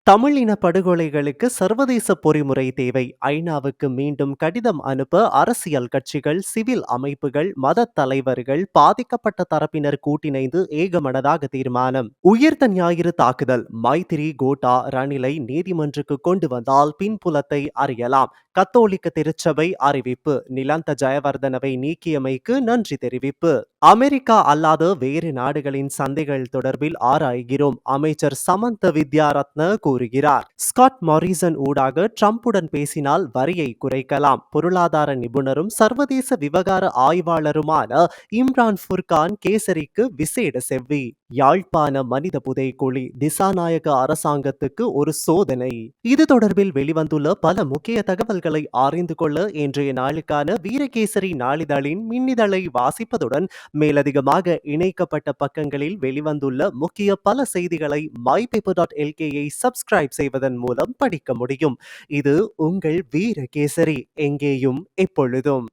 தமிழ் இன படுகொலைகளுக்கு சர்வதேச பொறிமுறை தேவை. ஐநாவுக்கு மீண்டும் கடிதம் அனுப்ப அரசியல் கட்சிகள், சிவில் அமைப்புகள், மத தலைவர்கள், பாதிக்கப்பட்ட தரப்பினர் கூட்டிணைந்து ஏகமனதாக தீர்மானம். உயிர்த்த ஞாயிறு தாக்குதல் மைத்திரி கோட்டா ரணிலை நீதிமன்றுக்கு கொண்டு வந்தால் பின்புலத்தை அறியலாம். கத்தோலிக்க திருச்சபை அறிவிப்பு. நிலந்த ஜெயவர்தனவை நீக்கியமைக்கு நன்றி தெரிவிப்பு. அமெரிக்கா அல்லாத வேறு நாடுகளின் சந்தைகள் தொடர்பில் ஆராய்கிறோம். அமைச்சர் சமந்த வித்யாரத்ன கூறுகிறார். ஸ்காட் மாரிசன் ஊடாக ட்ரம்புடன் பேசினால் வரியை குறைக்கலாம். பொருளாதார நிபுணரும் சர்வதேச விவகார ஆய்வாளருமான இம்ரான் ஃபுர்கான் கேசரிக்கு விசேட செவ்வி. யாழ்ப்பாண மனித புதைக்குழி திசாநாயக அரசாங்கத்துக்கு ஒரு சோதனை. இது தொடர்பில் வெளிவந்துள்ள பல முக்கிய தகவல்களை அறிந்து கொள்ள இன்றைய நாளுக்கான வீரகேசரி நாளிதழின் மின்னிதழை வாசிப்பதுடன் மேலதிகமாக இணைக்கப்பட்ட பக்கங்களில் வெளிவந்துள்ள முக்கிய பல செய்திகளை mypaper.lkஐ சப்ஸ்கிரைப் செய்வதன் மூலம் படிக்க முடியும். இது உங்கள் வீரகேசரி, எங்கேயும் எப்பொழுதும்.